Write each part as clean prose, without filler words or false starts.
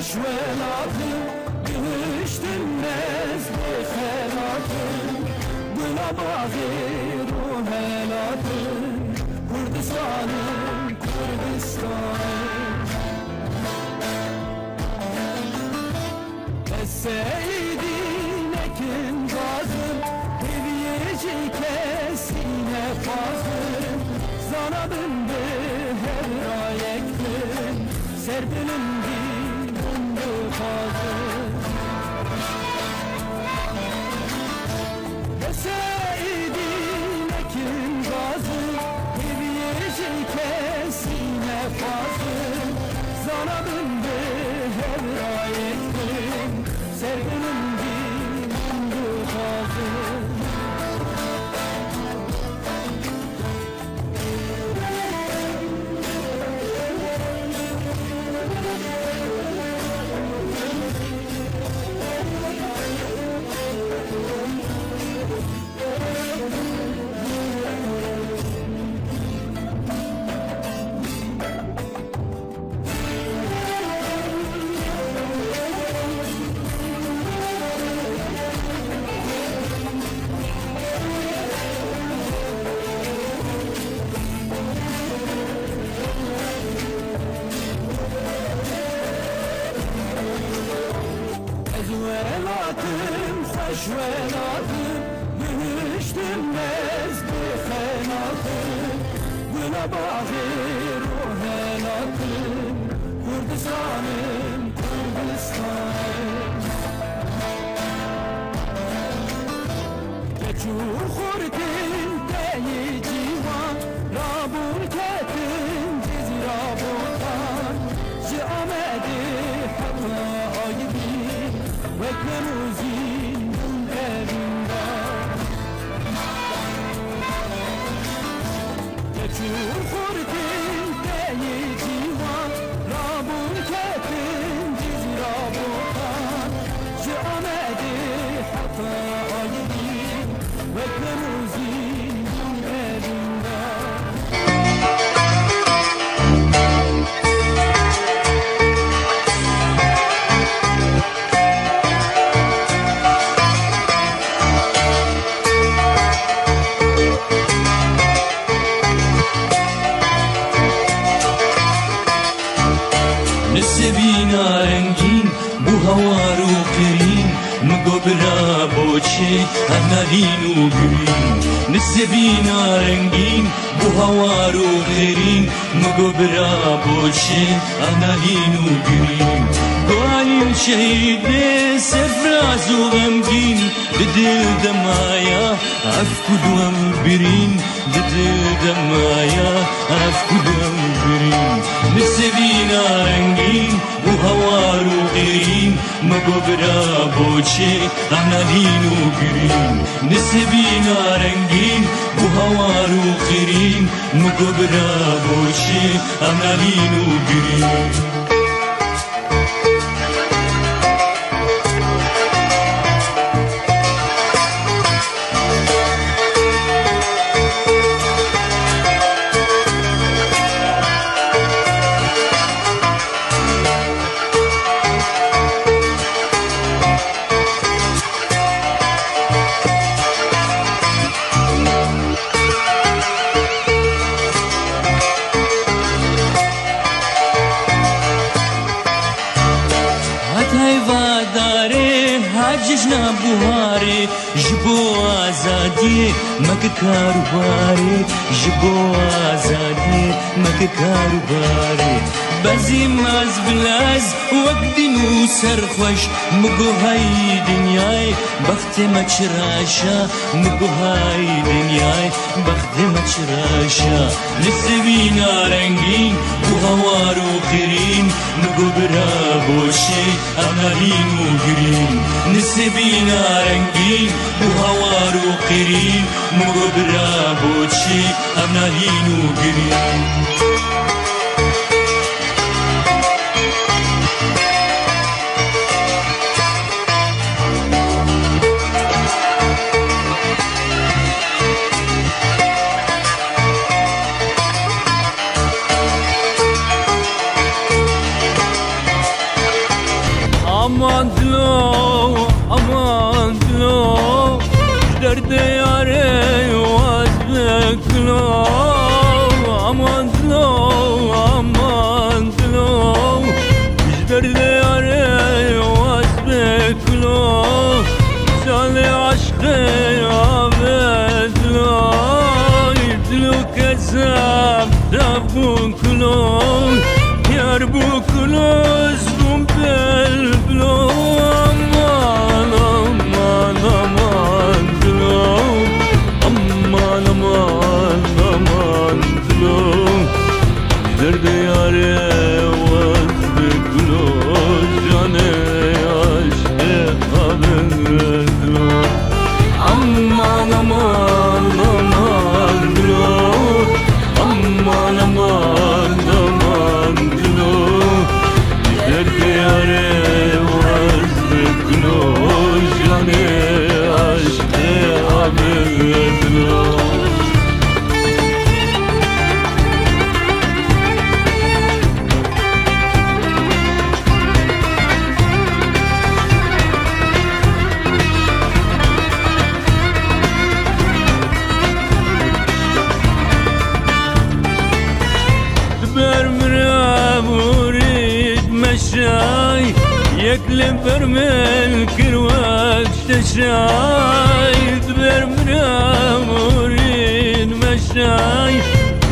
خشولاتم گشتم نزد خیراتم بلا باغی رو هلاتم کردستانم Seydin ekin gazım Heviyeci kesine fazım Zanadın bir her ayektim Serdilim dinimdi fazım Seydin ekin gazım Heviyeci kesine fazım Zanadın bir her ayektim Sevgilim dinimdi fazıl خشولاتم گشتم نزد خیراتم گل باغی رو هلاتم کردستانم geçur xurtin deyi civan rabun ketin cizi rabutan ji amedi hatta aydi veklemuzin geçur xurtin deyi civan rabun ketin cizi rabutan ji amedi hatta aydi veklemuzin نسبینا رنگین بو هوار و قرین مگو برا بوچه هنالین و گرین نسبینا رنگین بو هوار و قرین مگو برا بوچه هنالین و گرین گوالین شهید سفراز و غمگین ددل دمایا افکدوم برین ددل دمایا افکدوم برین نسبینا رنگین و هوار و قرین مگو برا بوچه هنالین و گرین نسبینا رنگین و هوار و قرین مگو برا بوچه هنالین و گرین جشنا بوهاري جبو آزادي مك كاروباري جبو آزادي مك كاروباري بزي ماز بلاز وقدي نو سرخوش مگو هاي دنياي بخت مچراشا مگو هاي دنياي بخت مچراشا نسوينا رنگين بو هوارو قرين مگو برا بوشي امالين و گرين نسبينا رنگين بو هوارو قرين مگو برا بوشي امالين و گرين Diyarbakır, Diyarbakır, Gumbel Blo, aman aman aman Blo, aman aman aman Blo, derde yare vazbe Blo, cane aşke abed Blo, aman aman aman Blo, aman aman aman Blo, derde yare vazbe Blo, cane aşke abed Blo. مشاي يكلم برمل كروك تشاي برمنا مريد مشاي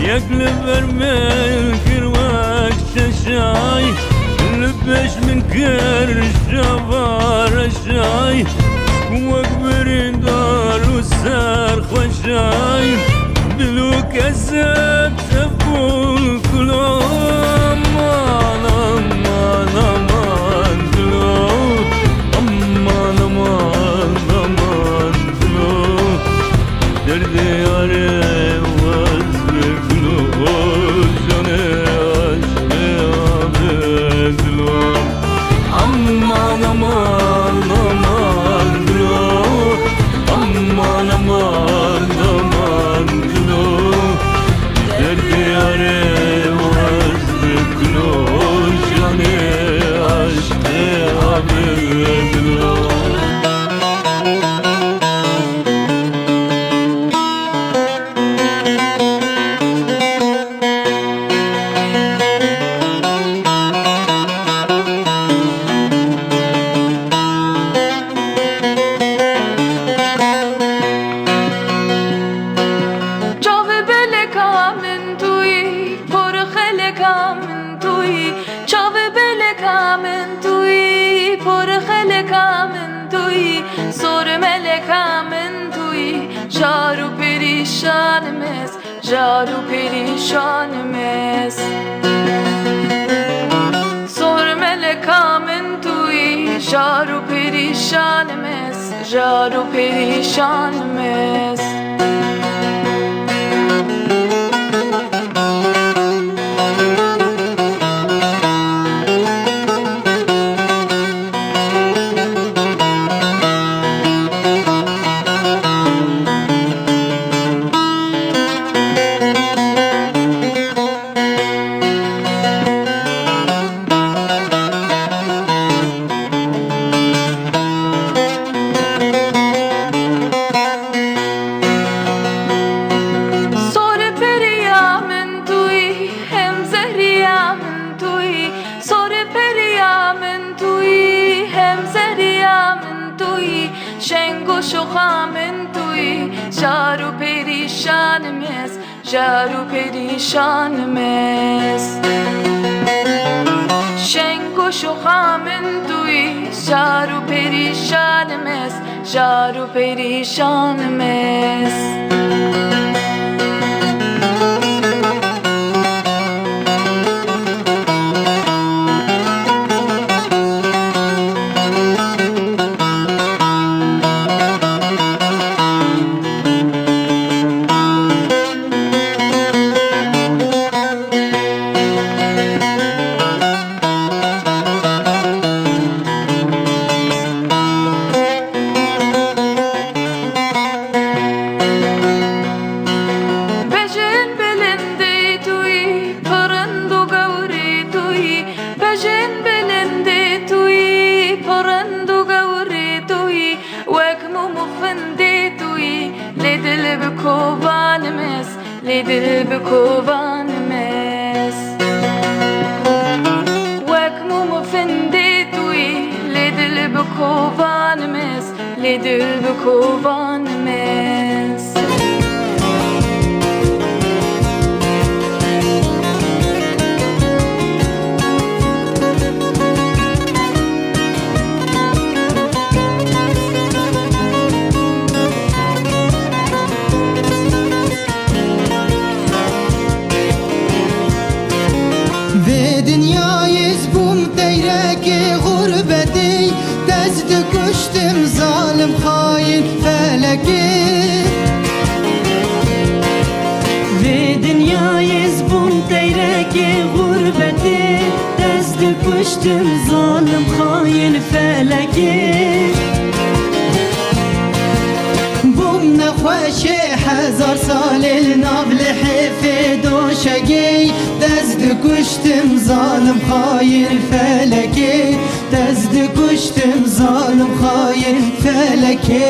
يكلم برمل كروك تشاي لبش من كرش جبار الشاي وكبر دار والسار خوشاي دلو كذب تفول كلهم aman aman Blo, aman aman aman Blo, derde yare vazbe Blo, cane aşke abed Blo, aman aman aman Blo, aman aman aman Blo, derde yare vazbe Blo, cane aşke abed Blo. Jaru perişan mes, jaru perişan mes. Sor melekamen tui, jaru perişan mes, jaru perişan mes. Shengo shochamen tui, jaru perişan mes, jaru perişan mes. Shengo shochamen tui, jaru perişan mes, jaru perişan mes. Lidil bikovan mes Wek mumu finditui Lidil bikovan mes Lidil bikovan mes Ve dünyayız bun deyreki gurbeti Dezdi kuştum zalim hain feleki Bum nexweşi hezar salil navli hifi doşegi Dezdi kuştum zalim hain feleki Dezdi kuştum zalim hain feleki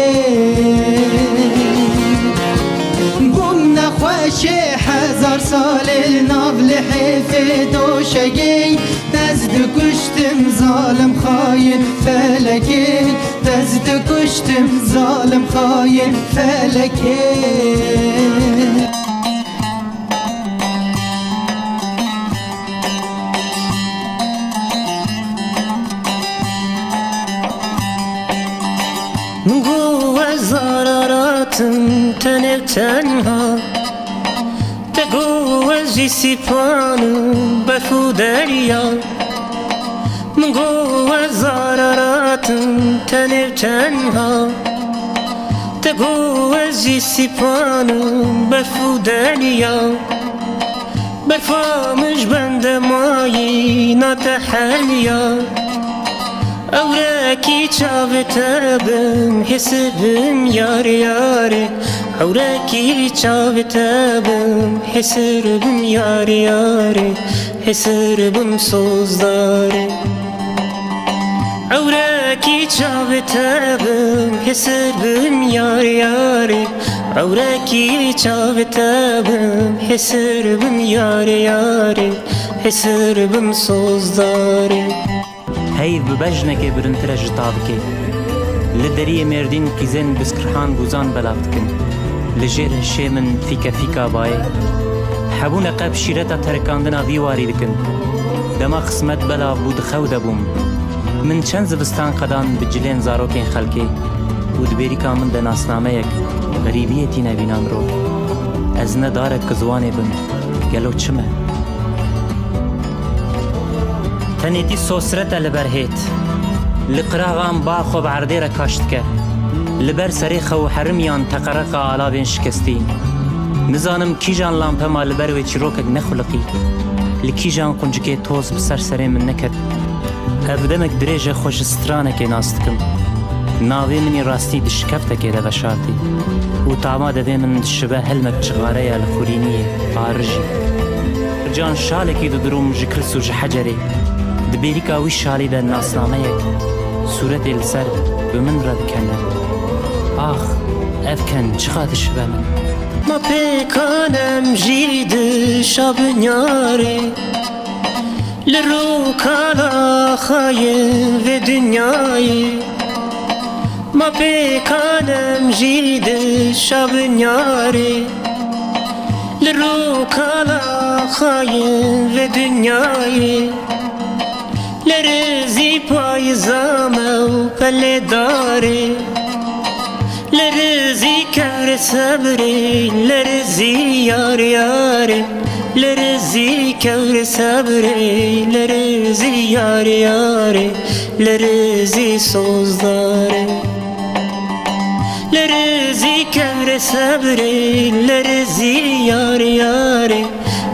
Bum nexweşi hezar salil navli hifi doşegi Dezdi kuştum zalim hain feleki Dezdi kuştum zalim hain feleki Go zararatım tenev tenha Te go jisipanı befu derya Go zararatım tenev tenha Te go jisipanı befu derya Berfamış bende mayi natehenya Auraki çavetabım hesabım yar yare Auraki çavetabım hesabım yar yare Hesabım sozdare Auraki çavetabım hesabım yar yare Auraki çavetabım hesabım yar yare Hesabım sozdare هی ببجنه که برنتره جتاب که لدری مردین قیزن بسکرحان گوزان بلافت کن لجیر شیمن فیکا فیکا بایه حبون قب شیرتا ترکاندنا ویواری دکن دما قسمت بلا بود خود بوم من چند زبستان قدان بجلین زاروکین خلکی و دبیری کامن ده ناسنامه یک غریبیتی نبینام رو از ندارد کزوانه بم گلو چمه تنیتی سوسرت لبر هیت لقراغام با خوب عردی را کاشت که لبر سری خو حرمیان تقرق آلابین شکستی نزانم کی جان لامپه ما لبر و چیروکک نخلقی لکی جان قنجکی توز بسر سری من نکد افدمک دریج خوش سترانک ناستکم ناوی منی راستی دشکفته که ده شارتی و طعما دوی من شبه هلمک چغاره یا لخورینیه آرجی جان شالکی دو دروم جکرس و جحجری دبیریکا وی شالی ده ناسنامه یک صورت السر بمن رد کنه آخ افکن چقدر شبه من ما پیکانم جید شب نیاره لرو کالا خایم و دنیای ما پیکانم جید شب نیاره لرو کالا خایم و دنیای لرزی پایزامه و پله داره لرزی کار صبری لرزی یار یاره لرزی کار صبری لرزی یار یاره لرزی سوزداره لرزی کار صبری لرزی یار یاره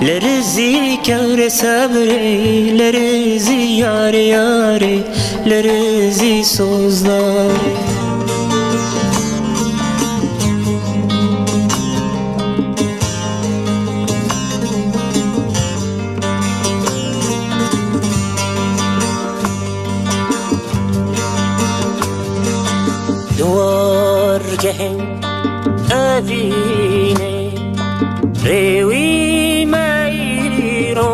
لرزی کار صبری لرزی یار یاره لرزی سوزداره دوارگهن اوینه روی میرو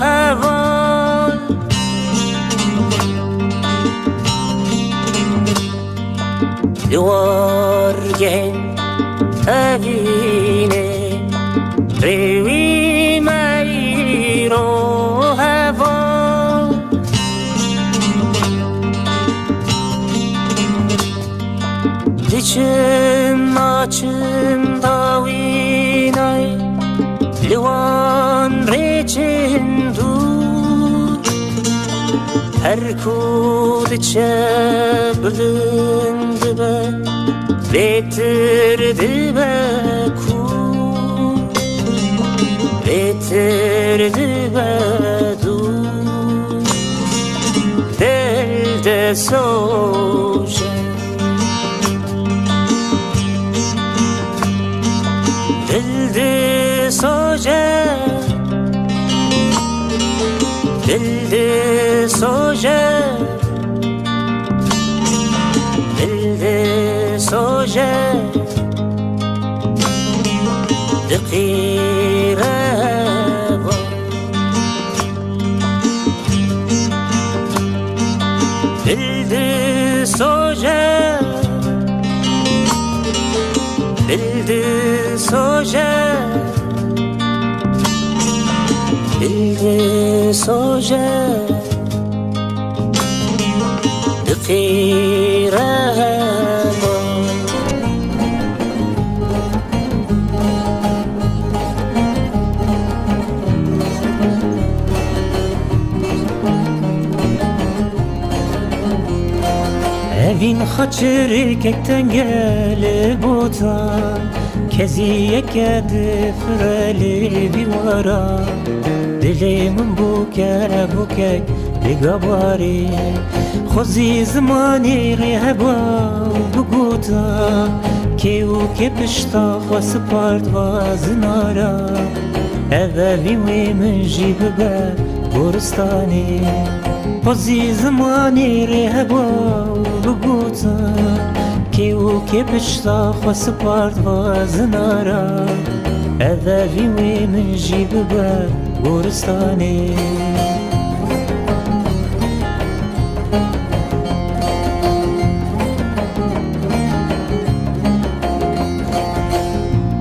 هوان دوارگهن اوینه روی میرو هوان دیچم ناچم داوینای لوان ریچن دو هر کود چه بلند به بهتر دبه کو bitirdi bedu delde soje dilde soje dilde soje dilde soje دقیره bildi soje bildi soje bildi soje دقیره Evin xaçırı kekten gelip otan Keziye kedi freli bir vara Dilimin bu kere bu kek bir gabari Xozi zamani riheba bu guta Ki u ke pişta xwası part vazinara Evi min jibi be goristani Xozi zamani riheba بگوتا که او که پشتا خواست پارد وازنارا اوی وی من جیب با گورستانی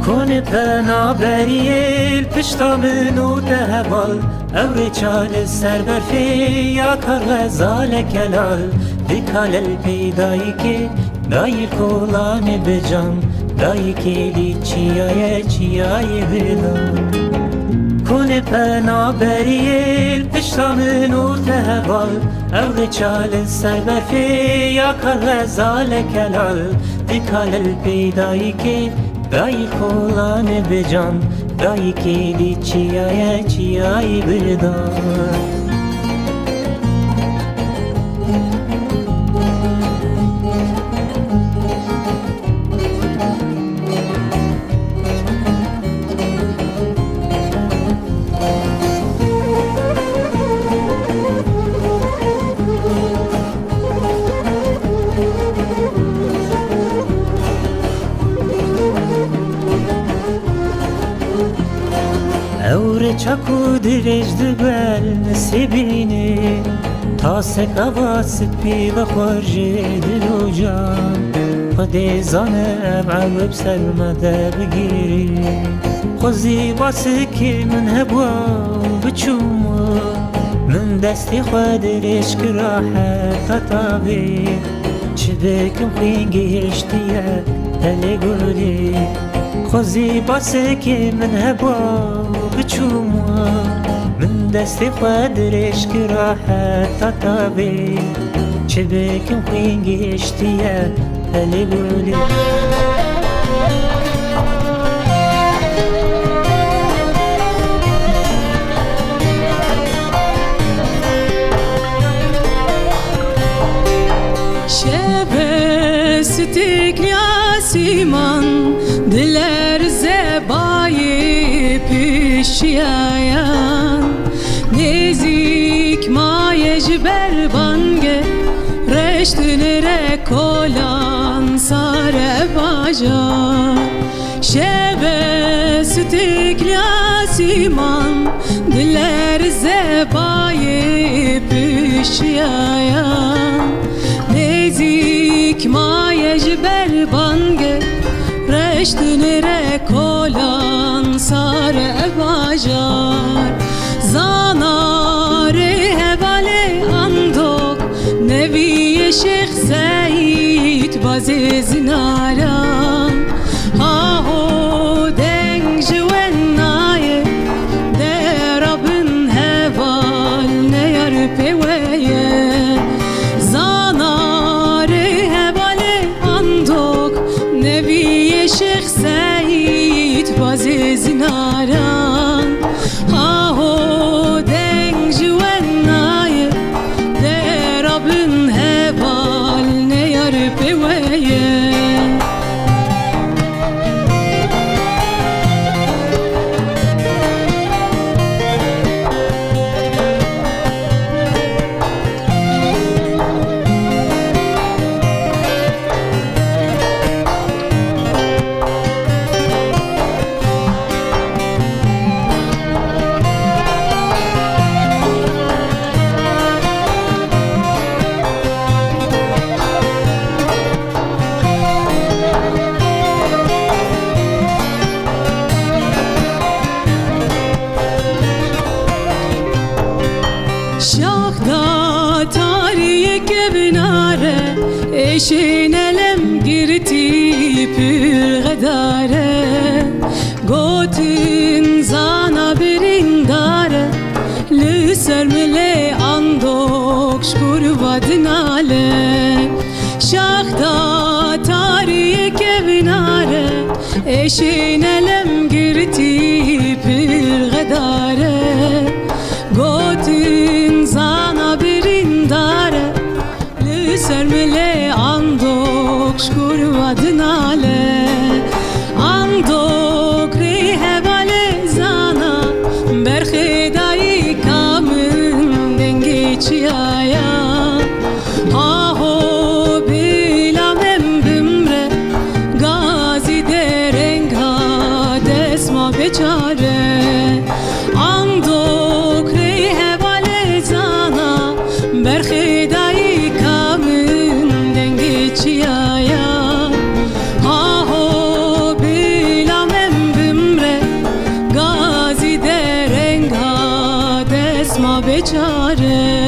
کنه پنا بریل پشتا منو دهوال اوری چال سر برفی یا کار غزال کلال دیکال الپیدایی که دایی کولان بجان دایی کلی چیای بدان کنه پنا بریل پشتا منو تهوال اوری چال سر برفی یا کار غزال کلال دیکال الپیدایی که دایی کولان بجان دایی کلی چیای بدان چاکو درج دبل نسیبینی تا سکوا سپی و خارجی دلو جان خودی زانه عوب سلمده بگیری خوزی واسه که من هبوا بچوما من دستی خود رشک راحت تطابی چه بکم خینگی هشتیه هلی گلی خوزی واسه که من هبوا بچوما من دستی خود رشک راحت تطابی چه بکم خینگی هشتیه هلی گلی Siman diler zebayi pişiyayan Nezik mayej berbange reştülere kolan sare bajar Şebe sütikla siman diler zebayi pişiyayan Nezik mayej berbange reştülere kolan sare bajar Zanare hevale andok neviye Şeyh Seyit bazı zinaran Aho deng jwennaye de Rabbin heval ne yar peweye Zanare hevale andok neviye Şeyh Seyit bazı zinaran ایشین الم گرتی پر غداره گوتن زانا برین داره لسر ملی اندوک شکر ودناله شاخدا تاریک بناره ایشین الم گرتی پر غداره گوتن زانا برین داره لسر ملی اندوک شکر ودناله اندوک ریه باله زانا برخدایی کامن دنگی چیایا آهو بیلامم بمره گازی درنگ ها دسما بچاره اندوک ریه باله زانا برخدایی کامن دنگی چیایا آهو بیلامم بمره گازی درنگ ها دسما بچاره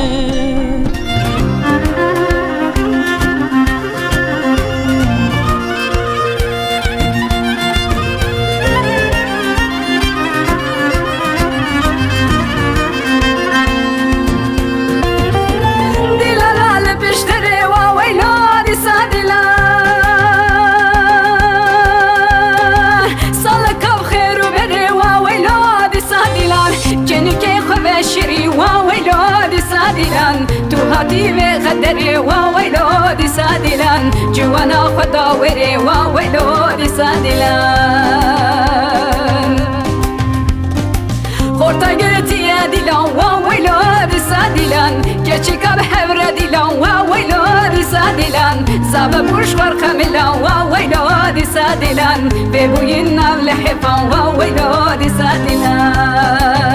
شری وویلودی سادیلان تو هاتی و قدری وویلودی سادیلان جوانا خدا وری وویلودی سادیلان خورتا گرتی دیلان وویلودی سادیلان گچی کب هور دیلان وویلودی سادیلان زاب برش ورخملان وویلودی سادیلان ببوین نبل حفان وویلودی سادیلان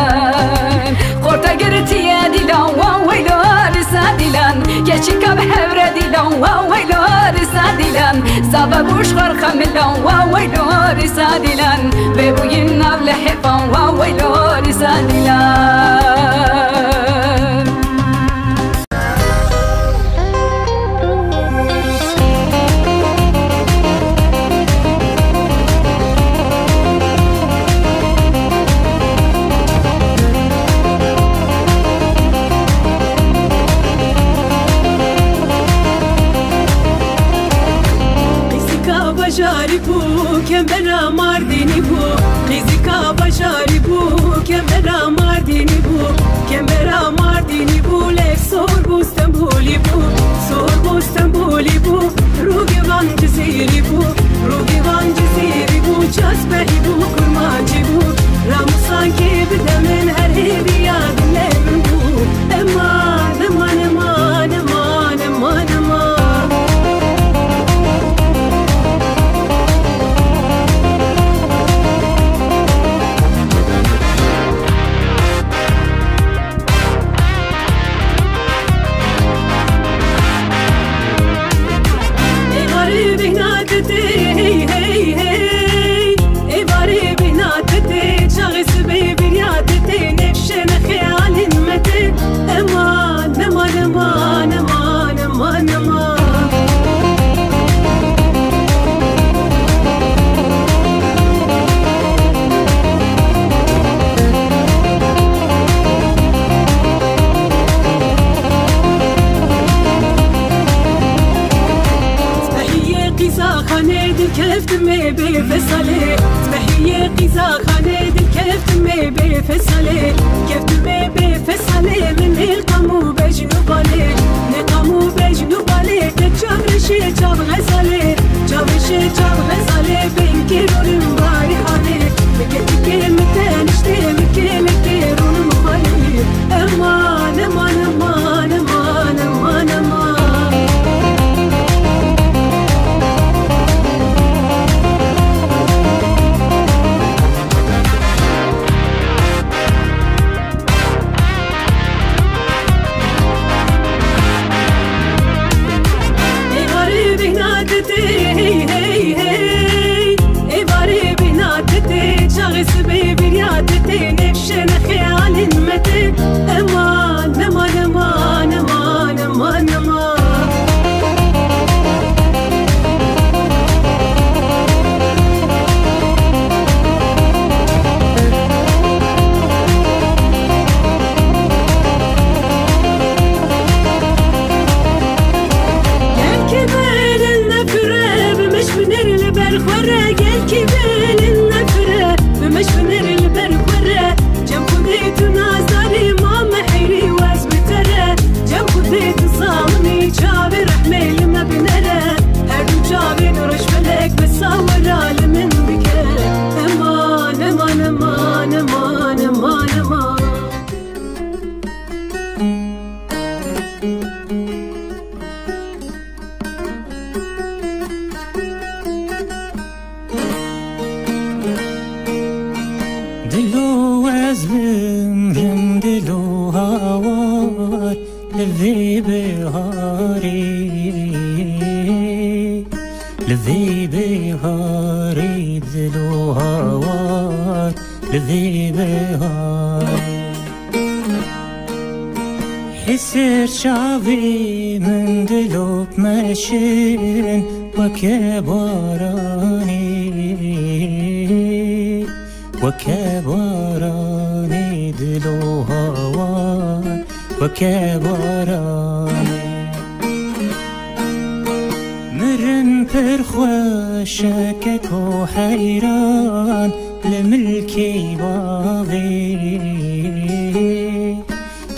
خورتا گرتی دیلان وویلودی سادیلان گچی کب هور دیلان وویلودی سادیلان زاب برش ورخملان وویلودی سادیلان ببوین نبل حفان وویلودی سادیلان بجاری بو که برا مردینی بو قیزی کا بجاری بو که برا مردینی بو که برا مردینی بو لک سور بوستنبولی بو سور بوستنبولی بو روگی وان جزیری بو روگی وان جزیری بو چسبهی بو کرمانجی بو رمسان کی بدمن هر هیدی یادم لیمن بو امان امان امان امان امان امان وزبم دلو هوار لذي بهاري لذي بهاري دلو هوار لذي بهاري حسر شعبي من دلو بمشين وكباراني وكباراني دلو هوار وكباراني مرن پرخوشکک و حیران لملکی باغی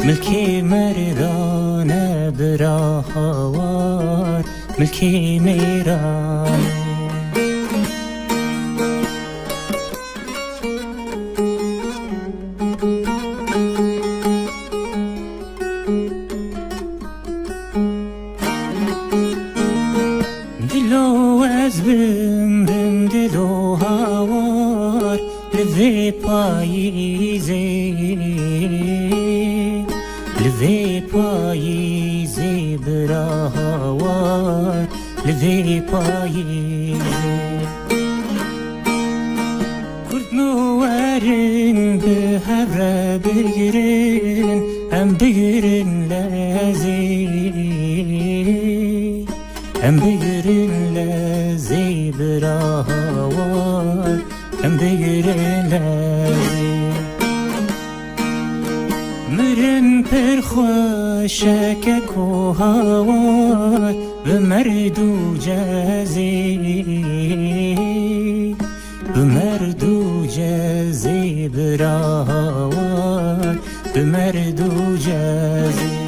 ملکی مردان برا هوار ملکی میران دلو از بم دلو هوار لذی پاییزی لذی پاییزی برا هوار لذی پاییزی کرد نوارن به هفره بگیرن هم بگیرن لذی هم بگیرن لذی برا هوار هم بگیرن لذی مرن پرخوشکک و هوار بمردو جزی بمردو جزی برا هوار بمردو جزی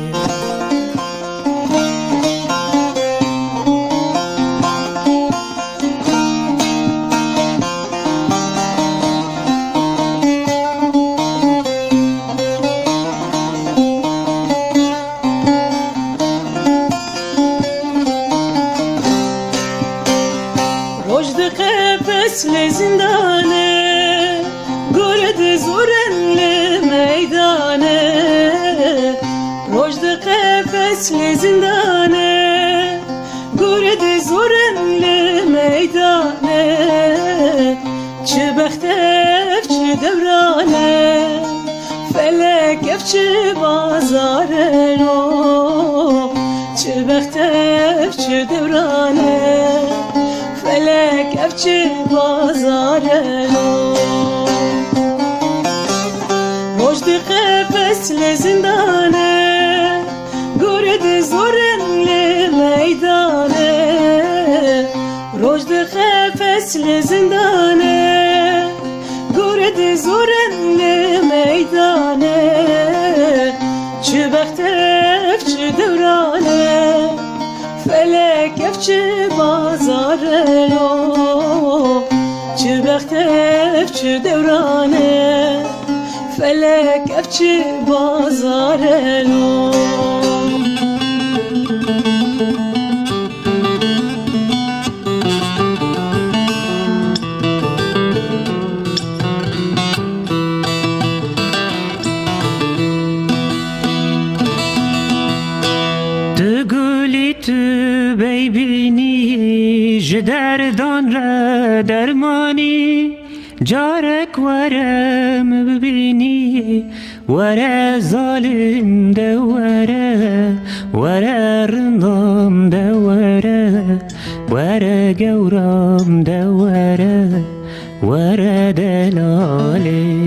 لزندانه گرد زورن لمیدانه رشد قفس لزندانه گرد زورن لمیدانه چه بختف چه دورانه فلکف چه بازارنو چه بختف چه دورانه فلک افچه بازارنو رشد قفس لزندانه گرد زورن لمیدانه رشد قفس لزندانه گرد زورن لمیدانه چه بختف چه دورانه فلک افچه بازارنو چه بختف چه دورانه فلک افچه بازارنو ببینی جدردان را درمانی جارک ورم ببینی وره ظالم دوره وره رندام دوره وره گورام دوره وره دلاله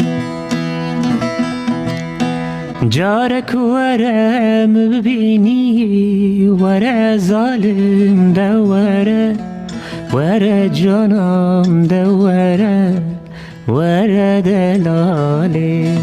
جارك ورا مبيني ورا ظالم دورة ورا جنام دورة ورا دلالي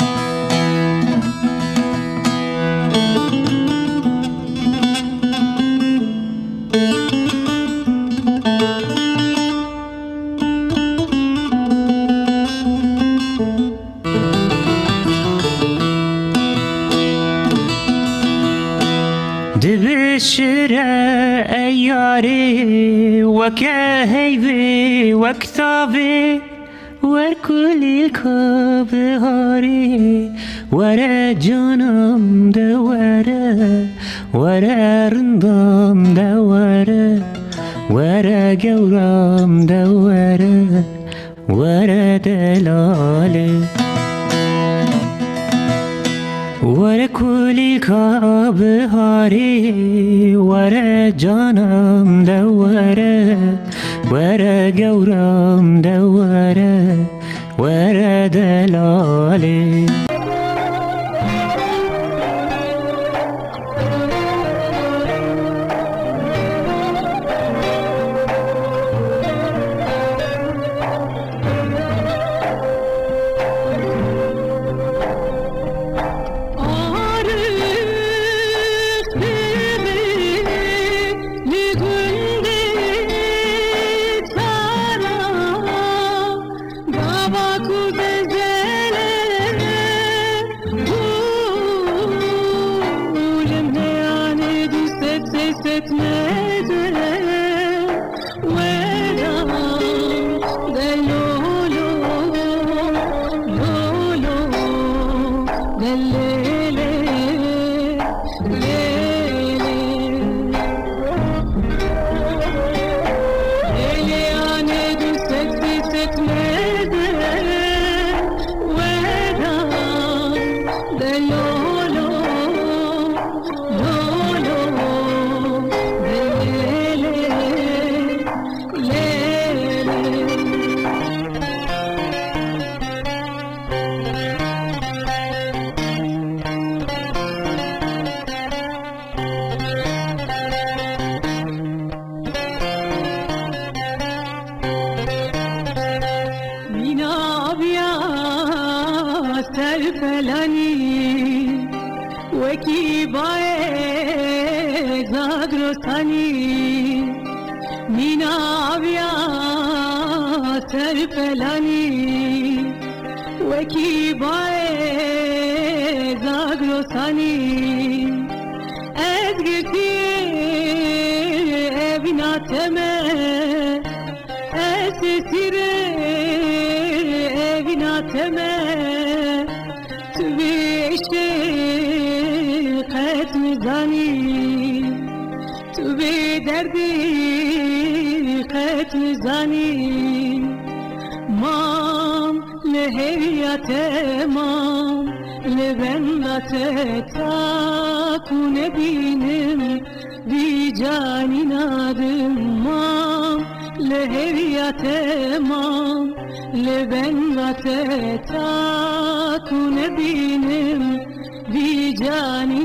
دبشرة أياري وكهيبي وكتابي ور کلیل که بهاری ور جانم دوره ور رندام دوره ور گورم دوره ور دلاله ور کلیل که بهاری ور جانم دوره ور گورم دوره ور دلاله تا تو نبینم بی جانی